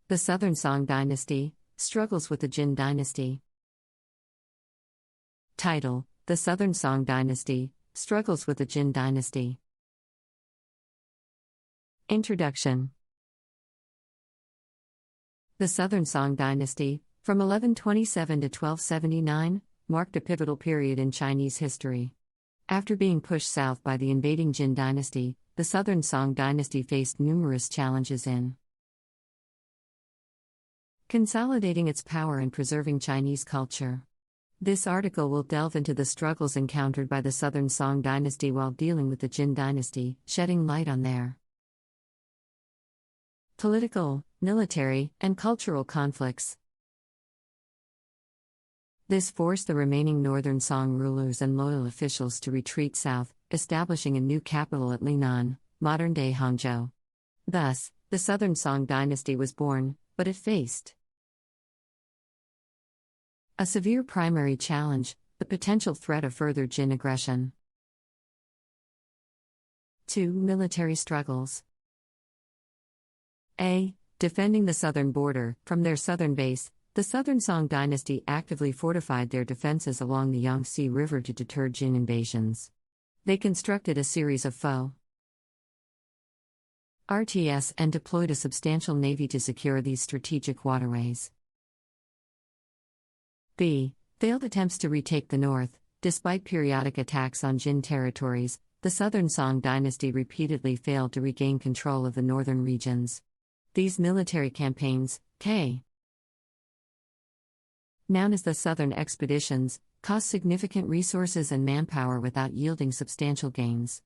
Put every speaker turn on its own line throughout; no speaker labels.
The Southern Song Dynasty struggles with the Jin Dynasty. Title: The Southern Song Dynasty struggles with the Jin Dynasty. Introduction. The Southern Song Dynasty, from 1127 to 1279, marked a pivotal period in Chinese history. After being pushed south by the invading Jin Dynasty, the Southern Song Dynasty faced numerous challenges in consolidating its power and preserving Chinese culture. This article will delve into the struggles encountered by the Southern Song Dynasty while dealing with the Jin Dynasty, shedding light on their political, military, and cultural conflicts. This forced the remaining northern Song rulers and loyal officials to retreat south, establishing a new capital at Linan, modern-day Hangzhou. Thus, the Southern Song Dynasty was born, but it faced a severe primary challenge: the potential threat of further Jin aggression. 2. Military struggles. A. Defending the southern border. From their southern base, the Southern Song Dynasty actively fortified their defenses along the Yangtze River to deter Jin invasions. They constructed a series of faux RTS and deployed a substantial navy to secure these strategic waterways. B. Failed attempts to retake the north. Despite periodic attacks on Jin territories, the Southern Song Dynasty repeatedly failed to regain control of the northern regions. These military campaigns, known as the Southern Expeditions, cost significant resources and manpower without yielding substantial gains.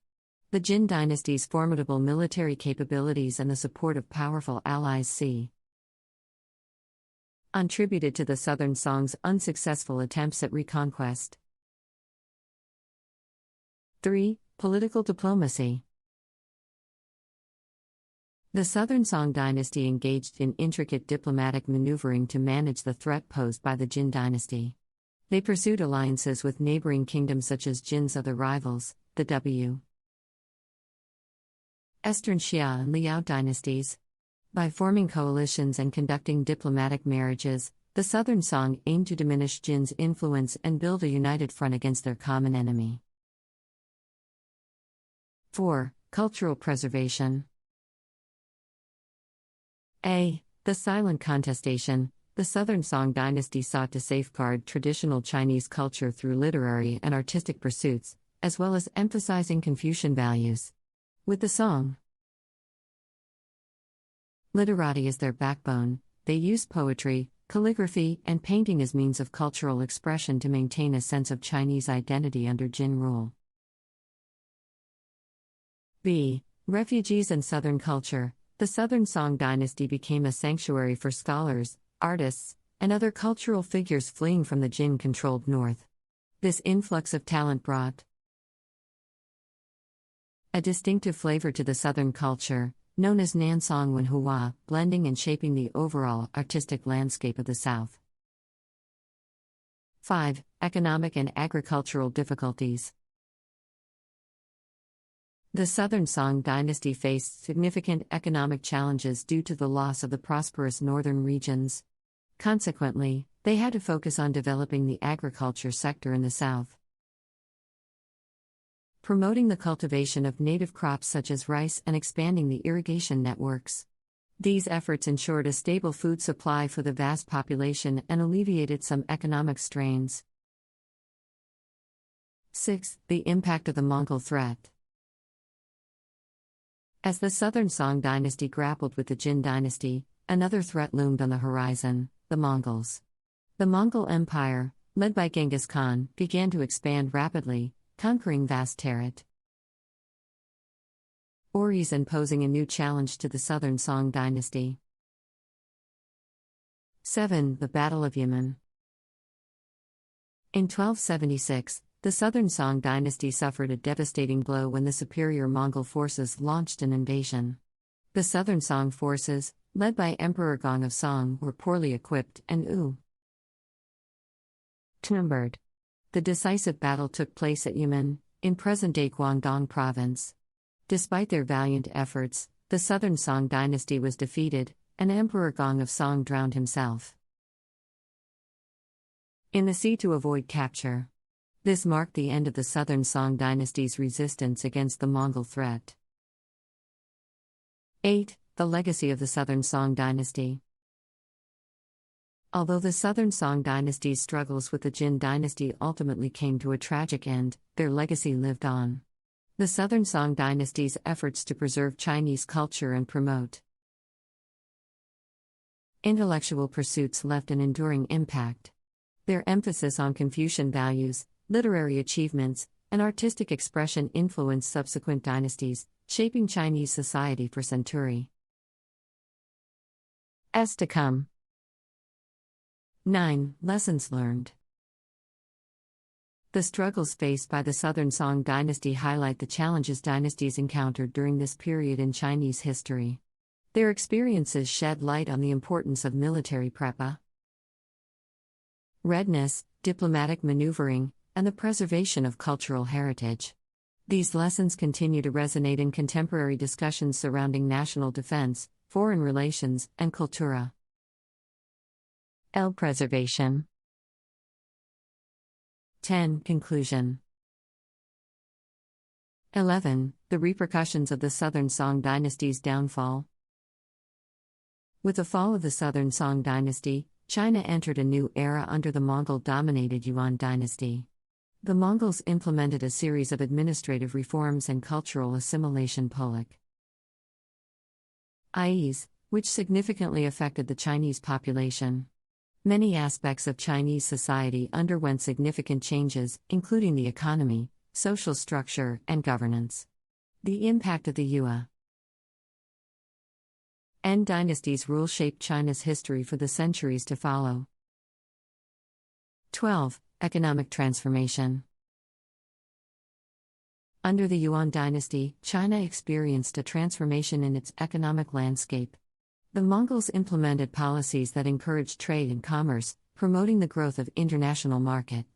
The Jin Dynasty's formidable military capabilities and the support of powerful allies contributed to the Southern Song's unsuccessful attempts at reconquest. 3. Political diplomacy. The Southern Song Dynasty engaged in intricate diplomatic maneuvering to manage the threat posed by the Jin Dynasty. They pursued alliances with neighboring kingdoms such as Jin's other rivals, the Eastern Xia and Liao dynasties. By forming coalitions and conducting diplomatic marriages, the Southern Song aimed to diminish Jin's influence and build a united front against their common enemy. 4. Cultural preservation. A. The silent contestation. The Southern Song Dynasty sought to safeguard traditional Chinese culture through literary and artistic pursuits, as well as emphasizing Confucian values. With the Song literati as their backbone, they used poetry, calligraphy, and painting as means of cultural expression to maintain a sense of Chinese identity under Jin rule. B. Refugees and Southern culture. The Southern Song Dynasty became a sanctuary for scholars, artists, and other cultural figures fleeing from the Jin-controlled north. This influx of talent brought a distinctive flavor to the Southern culture, known as Nansong Wenhua, blending and shaping the overall artistic landscape of the South. 5. Economic and agricultural difficulties. The Southern Song Dynasty faced significant economic challenges due to the loss of the prosperous northern regions. Consequently, they had to focus on developing the agriculture sector in the south, promoting the cultivation of native crops such as rice and expanding the irrigation networks. These efforts ensured a stable food supply for the vast population and alleviated some economic strains. 6. The impact of the Mongol threat. As the Southern Song Dynasty grappled with the Jin Dynasty, another threat loomed on the horizon: the Mongols. The Mongol Empire, led by Genghis Khan, began to expand rapidly, conquering vast territories and posing a new challenge to the Southern Song Dynasty. 7. The Battle of Yimen. In 1276, the Southern Song Dynasty suffered a devastating blow when the superior Mongol forces launched an invasion. The Southern Song forces, led by Emperor Gong of Song, were poorly equipped and outnumbered. The decisive battle took place at Yimen, in present-day Guangdong province. Despite their valiant efforts, the Southern Song Dynasty was defeated, and Emperor Gong of Song drowned himself in the sea to avoid capture. This marked the end of the Southern Song dynasty's resistance against the Mongol threat. 8. The legacy of the Southern Song dynasty. Although the Southern Song dynasty's struggles with the Jin dynasty ultimately came to a tragic end, their legacy lived on. The Southern Song dynasty's efforts to preserve Chinese culture and promote intellectual pursuits left an enduring impact. Their emphasis on Confucian values, literary achievements, and artistic expression influenced subsequent dynasties, shaping Chinese society for centuries to come. 9. Lessons learned. The struggles faced by the Southern Song dynasty highlight the challenges dynasties encountered during this period in Chinese history. Their experiences shed light on the importance of military readiness, diplomatic maneuvering, and the preservation of cultural heritage. These lessons continue to resonate in contemporary discussions surrounding national defense, foreign relations, and cultura. Preservation. 10. Conclusion. 11. The repercussions of the Southern Song dynasty's downfall. With the fall of the Southern Song dynasty, China entered a new era under the Mongol-dominated Yuan dynasty. The Mongols implemented a series of administrative reforms and cultural assimilation policies, which significantly affected the Chinese population. Many aspects of Chinese society underwent significant changes, including the economy, social structure, and governance. The impact of the Yuan dynasty's rule shaped China's history for the centuries to follow. 12. Economic transformation. Under the Yuan dynasty, China experienced a transformation in its economic landscape. The Mongols implemented policies that encouraged trade and commerce, promoting the growth of international markets.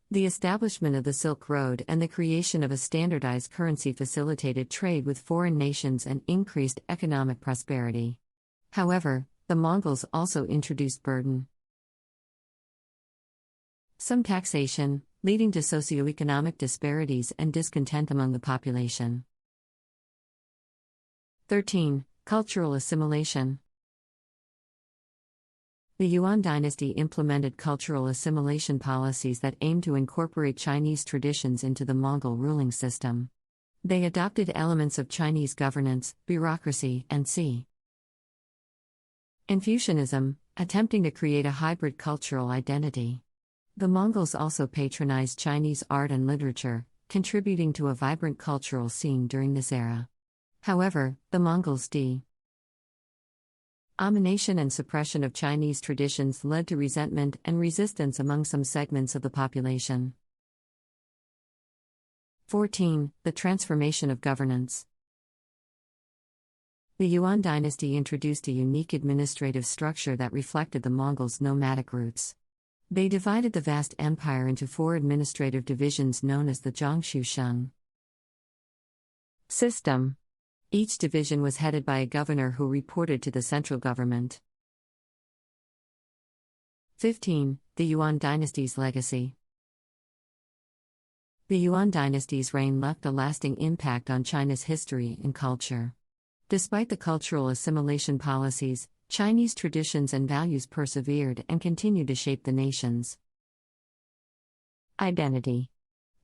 The establishment of the Silk Road and the creation of a standardized currency facilitated trade with foreign nations and increased economic prosperity. However, the Mongols also introduced some taxation, leading to socioeconomic disparities and discontent among the population. 13. Cultural assimilation. The Yuan dynasty implemented cultural assimilation policies that aimed to incorporate Chinese traditions into the Mongol ruling system. They adopted elements of Chinese governance, bureaucracy, and Confucianism, attempting to create a hybrid cultural identity. The Mongols also patronized Chinese art and literature, contributing to a vibrant cultural scene during this era. However, the Mongols' domination and suppression of Chinese traditions led to resentment and resistance among some segments of the population. 14. The transformation of governance. The Yuan dynasty introduced a unique administrative structure that reflected the Mongols' nomadic roots. They divided the vast empire into 4 administrative divisions known as the Zhongshu Sheng system. Each division was headed by a governor who reported to the central government. 15. The Yuan dynasty's legacy. The Yuan dynasty's reign left a lasting impact on China's history and culture. Despite the cultural assimilation policies, Chinese traditions and values persevered and continued to shape the nation's identity.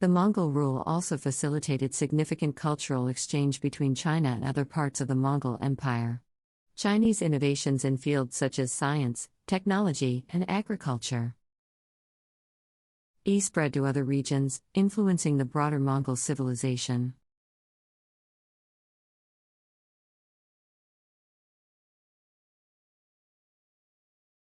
The Mongol rule also facilitated significant cultural exchange between China and other parts of the Mongol Empire. Chinese innovations in fields such as science, technology, and agriculture spread to other regions, influencing the broader Mongol civilization.